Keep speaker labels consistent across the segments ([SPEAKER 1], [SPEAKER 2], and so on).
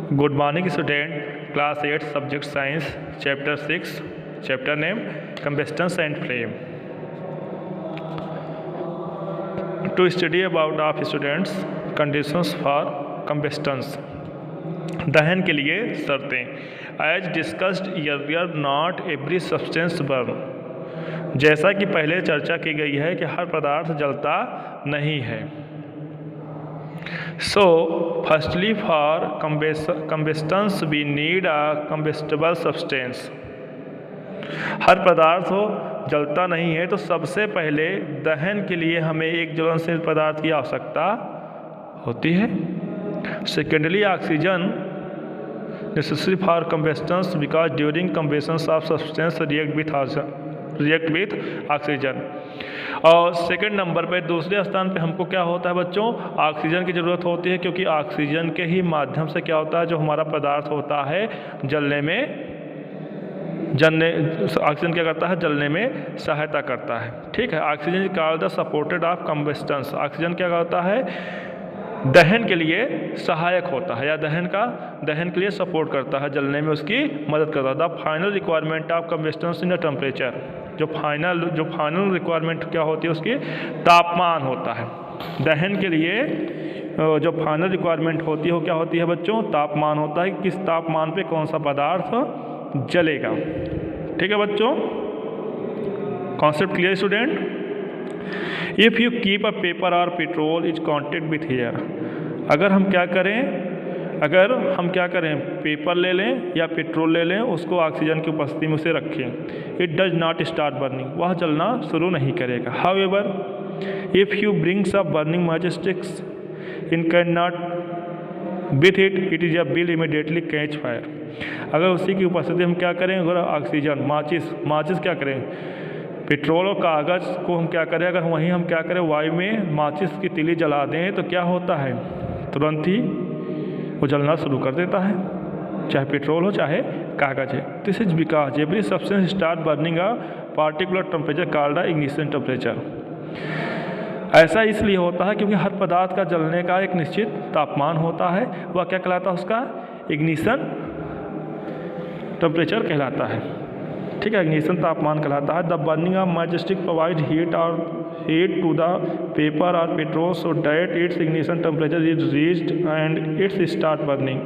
[SPEAKER 1] Good morning student, class 8 subject science, chapter 6, chapter name combustion and flame. To study about of students conditions for combustion, दहन के लिए शर्तें. As discussed earlier, not every substance burn. जैसा कि पहले चर्चा की गई है कि हर पदार्थ जलता नहीं है. So, firstly for combustion we need a combustible substance. हर पदार्थ हो जलता नहीं है तो सबसे पहले दहन के लिए हमें एक ज्वलनशील पदार्थ की आवश्यकता होती है. Secondly, oxygen necessary for combustion because during combustion of substance react with oxygen. और सेकंड नंबर पे दूसरे स्थान पे हमको क्या होता है बच्चों, ऑक्सीजन की ज़रूरत होती है, क्योंकि ऑक्सीजन के ही माध्यम से क्या होता है जो हमारा पदार्थ होता है ऑक्सीजन क्या करता है जलने में सहायता करता है. ठीक है. Oxygen is called the supported of combustion. Oxygen क्या करता है दहन के लिए सहायक होता है या दहन के लिए सपोर्ट करता है, जलने में उसकी मदद करता है. The final requirement of combustion in the temperature. जो फाइनल रिक्वायरमेंट क्या होती है उसकी तापमान होता है. दहन के लिए जो फाइनल रिक्वायरमेंट होती है वो क्या होती है बच्चों, तापमान होता है. किस तापमान पे कौन सा पदार्थ जलेगा. ठीक है बच्चों, concept clear student. If you keep a paper और petrol is contact with air. अगर हम क्या करें पेपर ले लें या पेट्रोल ले लें, उसको ऑक्सीजन की उपस्थिति में उसे रखें, it does not start burning, वह जलना शुरू नहीं करेगा. However if you brings a burning match sticks in can not with it is a will immediately catch fire. अगर उसी की उपस्थिति हम क्या करें, अगर ऑक्सीजन माचिस क्या करें, पेट्रोल और कागज़ को हम क्या करें, अगर वहीं हम क्या करें वायु में माचिस की तिली जला दें तो क्या होता है तुरंत ही वो जलना शुरू कर देता है, चाहे पेट्रोल हो चाहे कागज़ है. This is because every substance start burning a particular temperature called ignition temperature. ऐसा इसलिए होता है क्योंकि हर पदार्थ का जलने का एक निश्चित तापमान होता है. वह क्या कहलाता है, उसका इग्निशन टेम्परेचर कहलाता है. ठीक है, इग्निशन तापमान कहलाता है. The burning of match stick provide heat to the paper और petrol so that its ignition temperature is reached and its start burning.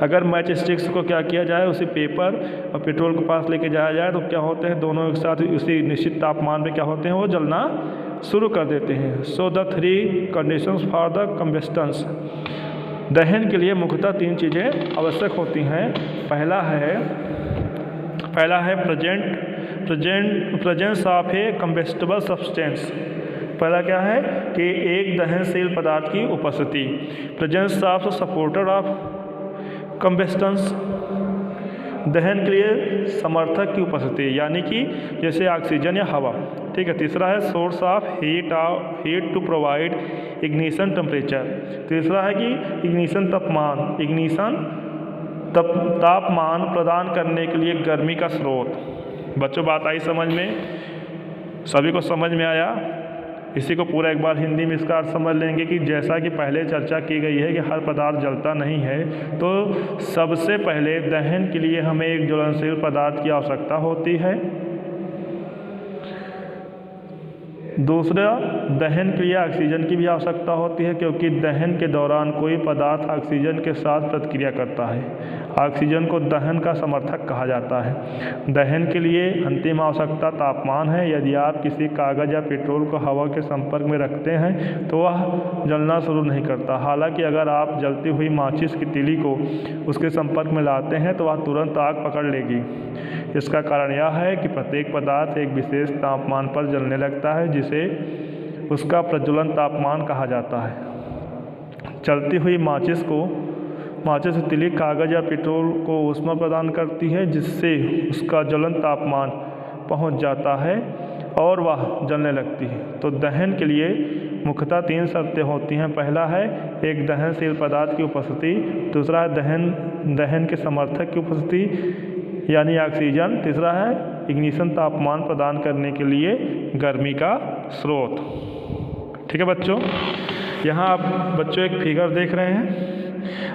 [SPEAKER 1] अगर मैच स्टिक्स को क्या किया जाए, उसी पेपर और पेट्रोल के पास लेके जाया जाए तो क्या होते हैं दोनों एक साथ उसी निश्चित तापमान पे क्या होते हैं वो जलना शुरू कर देते हैं. So the 3 conditions for the combustions. दहन के लिए मुख्यतः 3 चीज़ें आवश्यक होती हैं. पहला है presence of A combustible substance. पहला क्या है कि एक दहनशील पदार्थ की उपस्थिति. प्रेजेंस ऑफ सपोर्टर ऑफ कम्बस्टन्स, दहन के लिए समर्थक की उपस्थिति, यानी कि जैसे ऑक्सीजन या हवा. ठीक है. तीसरा है source of heat to provide ignition temperature. तीसरा है कि इग्निशन तापमान प्रदान करने के लिए गर्मी का स्रोत. बच्चों बात आई समझ में, सभी को समझ में आया. इसी को पूरा एक बार हिंदी में इसका अर्थ समझ लेंगे कि जैसा कि पहले चर्चा की गई है कि हर पदार्थ जलता नहीं है, तो सबसे पहले दहन के लिए हमें एक ज्वलनशील पदार्थ की आवश्यकता होती है. दूसरा, दहन के लिए ऑक्सीजन की भी आवश्यकता होती है, क्योंकि दहन के दौरान कोई पदार्थ ऑक्सीजन के साथ प्रतिक्रिया करता है. ऑक्सीजन को दहन का समर्थक कहा जाता है. दहन के लिए अंतिम आवश्यकता तापमान है. यदि आप किसी कागज़ या पेट्रोल को हवा के संपर्क में रखते हैं तो वह जलना शुरू नहीं करता. हालांकि अगर आप जलती हुई माचिस की तीली को उसके संपर्क में लाते हैं तो वह तुरंत आग पकड़ लेगी. इसका कारण यह है कि प्रत्येक पदार्थ एक विशेष तापमान पर जलने लगता है, जिसे उसका प्रज्वलन तापमान कहा जाता है. चलती हुई माचिस की तीली कागज़ या पेट्रोल को ऊष्मा प्रदान करती है, जिससे उसका ज्वलन तापमान पहुंच जाता है और वह जलने लगती है. तो दहन के लिए मुख्यतः 3 शर्तें होती हैं. पहला है एक दहनशील पदार्थ की उपस्थिति. दूसरा है दहन के समर्थक की उपस्थिति यानी ऑक्सीजन. तीसरा है इग्निशन तापमान प्रदान करने के लिए गर्मी का स्रोत. ठीक है बच्चों, यहाँ आप बच्चों एक फिगर देख रहे हैं.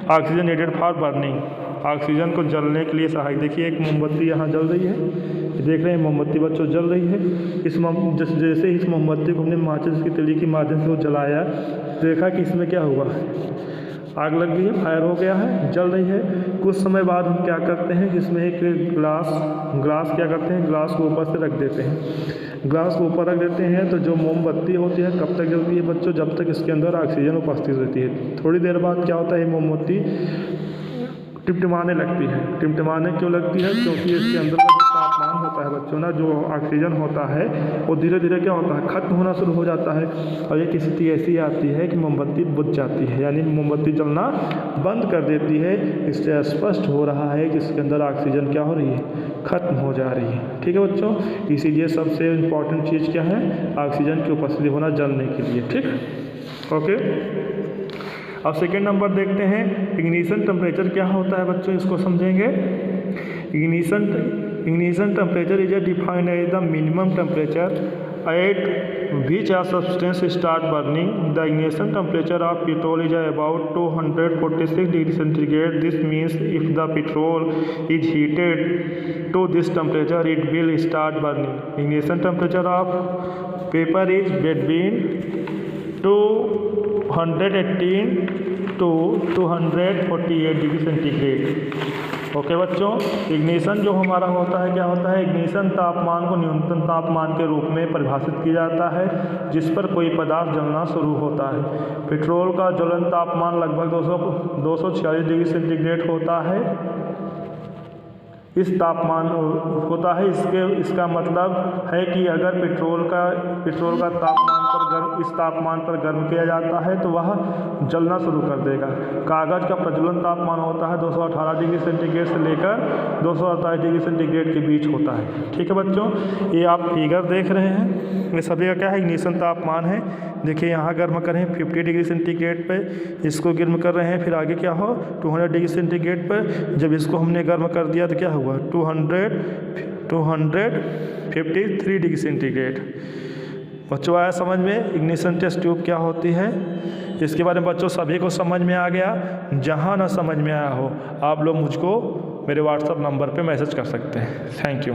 [SPEAKER 1] Oxygen needed for burning, oxygen को जलने के लिए सहायक। देखिए एक मोमबत्ती यहाँ जल रही है, देख रहे हैं मोमबत्ती बच्चों जल रही है। जैसे ही इस मोमबत्ती को हमने माचिस की तीली के माध्यम से जलाया, देखा कि इसमें क्या हुआ, आग लग गई है, फायर हो गया है, जल रही है। कुछ समय बाद हम क्या करते हैं, इसमें एक ग्लास क्या करते हैं, ग्लास को ऊपर से रख देते हैं। ग्लास को ऊपर रख देते हैं तो जो मोमबत्ती होती है कब तक जलती है बच्चों, जब तक इसके अंदर ऑक्सीजन उपस्थित रहती है। थोड़ी देर बाद क्या होता है, मोमबत्ती टिमटिमाने लगती है। टिमटिमाने क्यों लगती है, क्योंकि इसके अंदर का जो तापमान होता है बच्चों ना, जो ऑक्सीजन होता है वो धीरे धीरे क्या होता है, खत्म होना शुरू हो जाता है। और एक स्थिति ऐसी आती है कि मोमबत्ती बुझ जाती है, यानी मोमबत्ती जलना बंद कर देती है। इससे स्पष्ट हो रहा है कि इसके अंदर ऑक्सीजन क्या हो रही है, खत्म हो जा रही है। ठीक है बच्चों, इसीलिए सबसे इम्पॉर्टेंट चीज़ क्या है, ऑक्सीजन की उपस्थिति होना जलने के लिए। ठीक, ओके। अब सेकेंड नंबर देखते हैं, इग्निशन टेम्परेचर क्या होता है बच्चों, इसको समझेंगे। Ignition temperature is defined as the minimum temperature at which a substance start burning. The ignition temperature of petrol is about 246 degrees centigrade. This means if the petrol is heated to this temperature, it will start burning. Ignition temperature of paper is between 218 to 248 degree centigrade. Okay बच्चों, ignition जो हमारा होता है, क्या होता है, ignition तापमान को न्यूनतम तापमान के रूप में परिभाषित किया जाता है जिस पर कोई पदार्थ जलना शुरू होता है। पेट्रोल का ज्वलन तापमान लगभग 246 डिग्री सेंटीग्रेड होता है। इस तापमान होता है, इसका मतलब है कि अगर पेट्रोल का इस तापमान पर गर्म किया जाता है तो वह जलना शुरू कर देगा। कागज़ का प्रज्वलन तापमान होता है 218 डिग्री सेंटीग्रेड से लेकर 228 डिग्री सेंटीग्रेड के बीच होता है। ठीक है बच्चों, ये आप फिगर देख रहे हैं, ये सभी का क्या है, इग्निशन तापमान है। देखिए यहाँ गर्म करें 50 डिग्री सेंटीग्रेड पे, इसको गर्म कर रहे हैं, फिर आगे क्या हो 200 डिग्री सेंटीग्रेड पर। जब इसको हमने गर्म कर दिया तो क्या हुआ 253 डिग्री सेंटीग्रेड। बच्चों आया समझ में इग्निशन टेस्ट ट्यूब क्या होती है, इसके बारे में बच्चों सभी को समझ में आ गया। जहाँ ना समझ में आया हो आप लोग मुझको मेरे व्हाट्सएप नंबर पे मैसेज कर सकते हैं। Thank you.